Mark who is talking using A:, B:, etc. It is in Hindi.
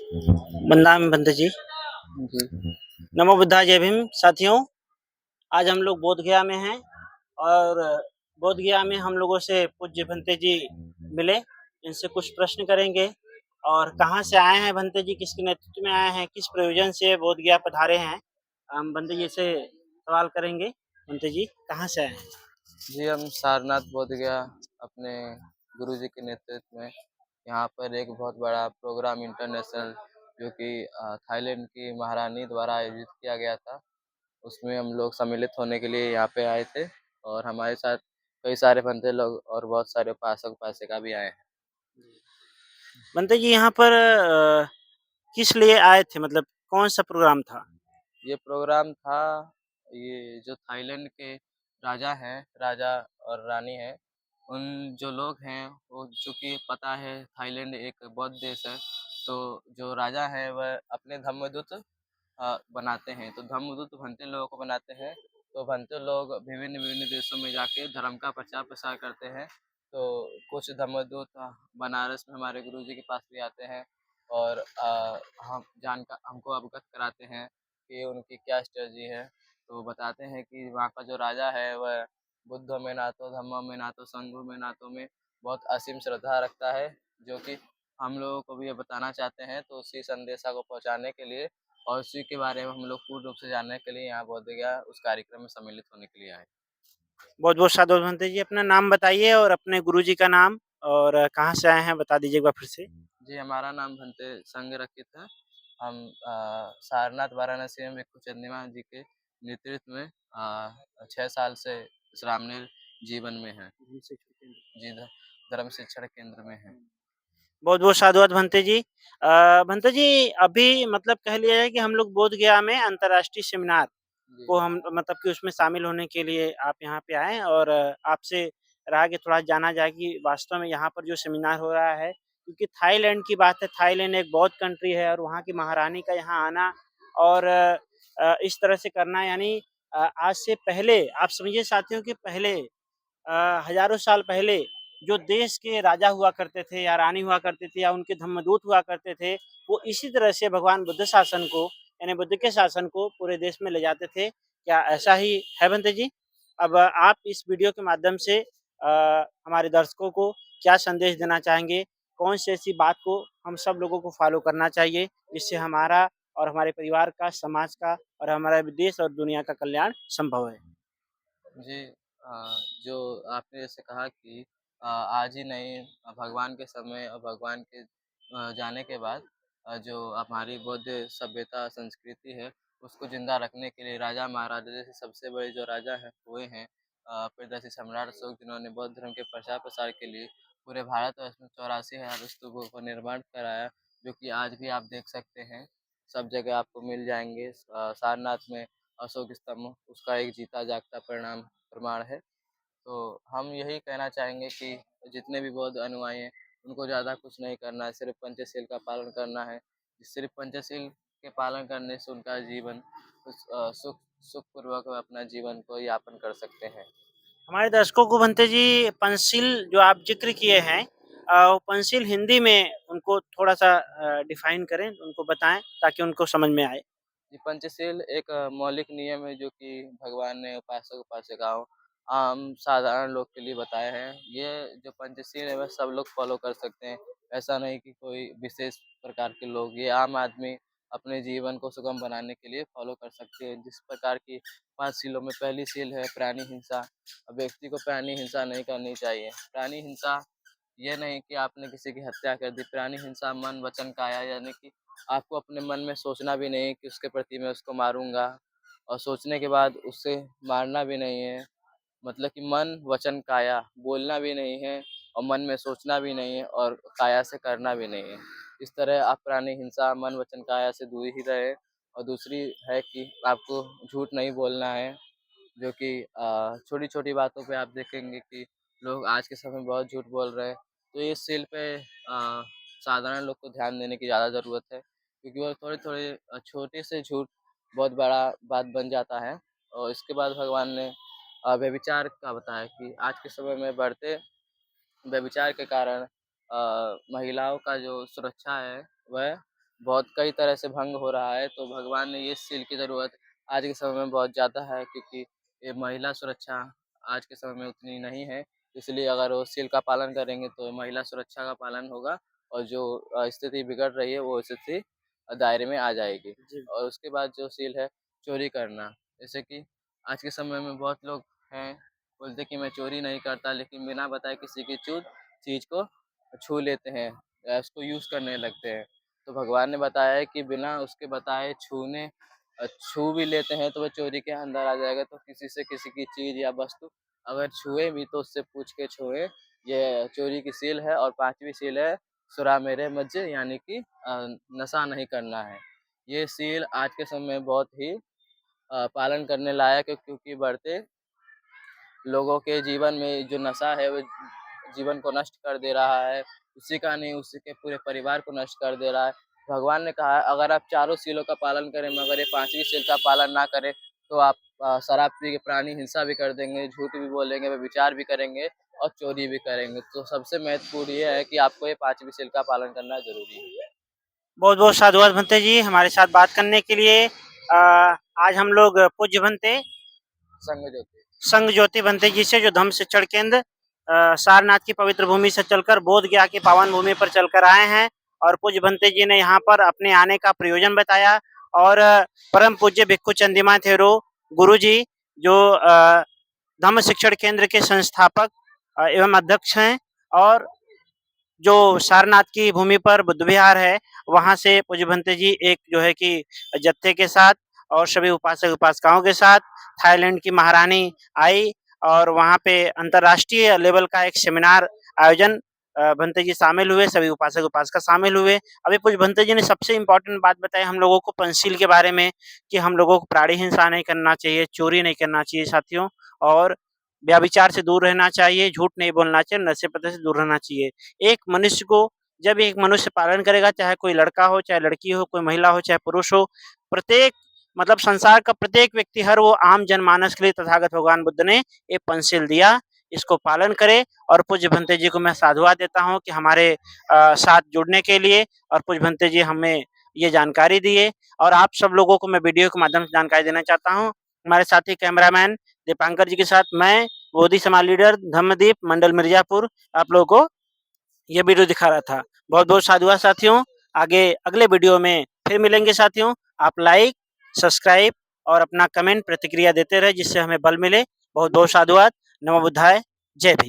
A: वंदना बंदे जी।
B: जी,
A: नमो बुद्धाय जय भीम साथियों। आज हम लोग बोध गया में हैं और बोध गया में हम लोगों से पूज्य भंते जी मिले। इनसे कुछ प्रश्न करेंगे और कहाँ से आए हैं भंते जी, किसके नेतृत्व में आए हैं, किस प्रयोजन से बोध गया पधारे हैं। हम भंते जी से सवाल करेंगे। भंते जी कहाँ से आए हैं?
B: जी हम सारनाथ बोधगया अपने गुरुजी के नेतृत्व में यहाँ पर एक बहुत बड़ा प्रोग्राम इंटरनेशनल जो कि थाईलैंड की महारानी द्वारा आयोजित किया गया था, उसमें हम लोग सम्मिलित होने के लिए यहाँ पे आए थे और हमारे साथ कई सारे बंदे लोग और बहुत सारे उपासक-उपासिका भी आए हैं।
A: भंते जी यहाँ पर किस लिए आए थे, मतलब कौन सा प्रोग्राम था?
B: ये प्रोग्राम था, ये जो थाईलैंड के राजा हैं, राजा और रानी हैं, उन जो लोग हैं वो चूँकि पता है थाईलैंड एक बौद्ध देश है, तो जो राजा हैं वह अपने धम्मदूत बनाते हैं। तो धम्मदूत भंते लोगों को बनाते हैं, तो भंते लोग विभिन्न-विभिन्न देशों में जाके धर्म का प्रचार-प्रसार करते हैं। तो कुछ धम्मदूत बनारस में हमारे गुरुजी के पास भी आते हैं और हमको अवगत कराते हैं कि उनकी क्या स्ट्रैटेजी है। तो बताते हैं कि वहाँ का जो राजा है वह बुद्धों में ना तो धम्मों में ना तो संघों में ना तो में बहुत असीम श्रद्धा रखता है, जो कि हम लोगों को भी ये बताना चाहते हैं। तो उसी संदेशा को पहुँचाने के लिए और उसी के बारे में हम लोग पूर्ण रूप से जानने के लिए यहाँ बोधगया उस कार्यक्रम में सम्मिलित होने के लिए आए।
A: बहुत-बहुत साधुवाद भंते जी। अपना नाम बताइए और अपने गुरुजी का नाम और कहाँ से आए हैं बता दीजिए एक बार फिर से?
B: जी, हमारा नाम भंते संघ रखित है। हम सारनाथ वाराणसी में भिक्षु चंद्रिमा जी के नेतृत्व में 6 साल से इस रामनील जीवन में हैं। जी, धर्म शिक्षण केंद्र में हैं।
A: बहुत-बहुत साधुवाद भंते जी। भंते जी अभी मतलब कह लिया जाए कि हम लोग बोध गया में अंतर्राष्ट्रीय सेमिनार
B: जी,
A: को हम मतलब कि उसमें शामिल होने के लिए आप यहाँ पे आए हैं और आपसे रहा कि थोड़ा जाना जाए कि वास्तव में यहाँ पर जो सेमिनार हो रहा है, क्योंकि थाईलैंड की बात है, थाईलैंड एक बौद्ध कंट्री है और वहाँ की महारानी का यहाँ आना और इस तरह से करना यानी आज से पहले आप समझिए साथियों कि पहले हज़ारों साल पहले जो देश के राजा हुआ करते थे या रानी हुआ करते थे या उनके धम्मदूत हुआ करते थे, वो इसी तरह से भगवान बुद्ध शासन को यानी बुद्ध के शासन को पूरे देश में ले जाते थे। क्या ऐसा ही है बंते जी? अब आप इस वीडियो के माध्यम से हमारे दर्शकों को क्या संदेश देना चाहेंगे? कौन-सी ऐसी बात को हम सब लोगों को फ़ॉलो करना चाहिए, जिससे हमारा और हमारे परिवार का, समाज का और हमारा देश और दुनिया का कल्याण संभव है?
B: जी, जो आपने जैसे कहा कि आज ही नहीं, भगवान के समय और भगवान के जाने के बाद जो हमारी बौद्ध सभ्यता संस्कृति है, उसको ज़िंदा रखने के लिए राजा महाराजा जैसे सबसे बड़े जो राजा हैं हुए हैं, प्रियदर्शी सम्राट अशोक, जिन्होंने बौद्ध धर्म के प्रचार-प्रसार के लिए पूरे भारतवर्ष में 84,000 स्तूपों का निर्माण कराया, जो कि आज भी आप देख सकते हैं। सब जगह आपको मिल जाएँगे। सारनाथ में अशोक स्तंभ उसका एक जीता जागता प्रमाण है। तो हम यही कहना चाहेंगे कि जितने भी बौद्ध अनुयायी हैं, उनको ज़्यादा कुछ नहीं करना है, सिर्फ़ पंचशील का पालन करना है। सिर्फ़ पंचशील के पालन करने से उनका जीवन सुखपूर्वक वह अपना जीवन को यापन कर सकते हैं।
A: हमारे दर्शकों को भंते जी पंचशील जो आप ज़िक्र किए हैं वो पंचशील हिंदी में उनको थोड़ा-सा डिफ़ाइन करें, उनको बताएँ ताकि उनको समझ में आए।
B: जी, पंचशील एक मौलिक नियम है जो कि भगवान ने उपासक-उपासिकाओं आम साधारण लोग के लिए बताए हैं। ये जो पंचशील है वह सब लोग फ़ॉलो कर सकते हैं। ऐसा नहीं कि कोई विशेष प्रकार के लोग, ये आम आदमी अपने जीवन को सुगम बनाने के लिए फ़ॉलो कर सकते हैं। जिस प्रकार की 5 शीलों में पहली शील है प्राणी हिंसा। व्यक्ति को प्राणी हिंसा नहीं करनी चाहिए। प्राणी हिंसा ये नहीं कि आपने किसी की हत्या कर दी, प्राणी हिंसा मन, वचन, काया, यानी कि आपको अपने मन में सोचना भी नहीं कि उसके प्रति मैं उसको मारूँगा और सोचने के बाद उससे मारना भी नहीं है। मतलब कि मन, वचन, काया बोलना भी नहीं है और मन में सोचना भी नहीं है और काया से करना भी नहीं है। इस तरह आप प्राणी हिंसा, मन, वचन, काया से दूर ही रहें। और दूसरी है कि आपको झूठ नहीं बोलना है, जो कि छोटी-छोटी बातों पे आप देखेंगे कि लोग आज के समय में बहुत झूठ बोल रहे हैं। तो इस सील पे साधारण लोग को ध्यान देने की ज़्यादा ज़रूरत है, क्योंकि वो थोड़े-थोड़े छोटे से झूठ बहुत बड़ा बात बन जाता है। और इसके बाद भगवान ने व्यभिचार का बताया कि आज के समय में बढ़ते व्यभिचार के कारण महिलाओं का जो सुरक्षा है वह बहुत कई तरह से भंग हो रहा है, तो भगवान ने ये सील की ज़रूरत आज के समय में बहुत ज़्यादा है, क्योंकि ये महिला सुरक्षा आज के समय में उतनी नहीं है। इसलिए अगर वो सील का पालन करेंगे तो महिला सुरक्षा का पालन होगा और जो स्थिति बिगड़ रही है वो स्थिति दायरे में आ जाएगी।
A: जी।
B: और उसके बाद जो सील है चोरी करना, जैसे कि आज के समय में बहुत लोग हैं, बोलते कि मैं चोरी नहीं करता, लेकिन बिना बताए किसी की चीज़ को छू लेते हैं या उसको यूज़ करने लगते हैं। तो भगवान ने बताया है कि बिना उसके बताए छू भी लेते हैं तो वो चोरी के अंदर आ जाएगा। तो किसी से किसी की चीज़ या वस्तु अगर छुए भी तो उससे पूछ के छुएँ। ये चोरी की सील है। और 5वीं सील है सुरा मेरे मज्ज, यानी कि नशा नहीं करना है। ये सील आज के समय में बहुत ही पालन करने लायक है, क्योंकि बढ़ते लोगों के जीवन में जो नशा है वो जीवन को नष्ट कर दे रहा है। उसी का नहीं, उसी के पूरे परिवार को नष्ट कर दे रहा है। भगवान ने कहा है अगर आप चारों सीलों का पालन करें मगर ये 5वीं सील का पालन ना करें तो आप शराब पी के प्राणी हिंसा भी कर देंगे, झूठ भी बोलेंगे, व्यभिचार भी करेंगे और चोरी भी करेंगे। तो सबसे महत्वपूर्ण ये है कि आपको ये 5वीं सील का पालन करना ज़रूरी है।
A: बहुत-बहुत साधुवाद भंते जी हमारे साथ बात करने के लिए। आज हम लोग पूज्य भंते
B: संग ज्योति।
A: संघ ज्योति भंते जी से, जो धम्म शिक्षण केंद्र सारनाथ की पवित्र भूमि से चलकर बोध गया की पावन भूमि पर चलकर आए हैं, और पूज्य भंते जी ने यहाँ पर अपने आने का प्रयोजन बताया। और परम पूज्य भिक्खु चंद्रिमा थेरो गुरु जी, जो धम्म शिक्षण केंद्र के संस्थापक एवं अध्यक्ष हैं, और जो सारनाथ की भूमि पर बुद्ध विहार है, वहाँ से पूज्य भंते जी एक जो है कि जत्थे के साथ और सभी उपासक उपासिकाओं के साथ थाईलैंड की महारानी आई, और वहाँ पे अंतर्राष्ट्रीय लेवल का एक सेमिनार आयोजन भंते जी शामिल हुए, सभी उपासक उपासिका शामिल हुए। अभी पूज्य भंते जी ने सबसे इम्पोर्टेंट बात बताई हम लोगों को पंचशील के बारे में, कि हम लोगों को प्राणी हिंसा नहीं करना चाहिए, चोरी नहीं करना चाहिए साथियों, और व्यभिचार से दूर रहना चाहिए, झूठ नहीं बोलना चाहिए, नशे पत्ते से दूर रहना चाहिए। एक मनुष्य को, जब एक मनुष्य पालन करेगा, चाहे कोई लड़का हो, चाहे लड़की हो, कोई महिला हो, चाहे पुरुष हो, प्रत्येक मतलब संसार का प्रत्येक व्यक्ति, हर वो आम जनमानस के लिए तथागत भगवान बुद्ध ने एक पंचशील दिया, इसको पालन करे। और पूज्य भंते जी को मैं साधुवाद देता हूँ कि हमारे साथ जुड़ने के लिए, और पूज्य भंते जी हमें ये जानकारी दिए। और आप सब लोगों को मैं वीडियो के माध्यम से जानकारी देना चाहता हूँ। हमारे साथी कैमरामैन दीपांकर जी के साथ मैं, बोधि समाज लीडर धम्मदीप मंडल मिर्जापुर, आप लोगों को ये वीडियो दिखा रहा था। बहुत-बहुत साधुवाद साथियों। आगे अगले वीडियो में फिर मिलेंगे साथियों। आप लाइक, सब्सक्राइब और अपना कमेंट प्रतिक्रिया देते रहे, जिससे हमें बल मिले। बहुत-बहुत साधुवाद। नमो बुद्धाय। जय भीम।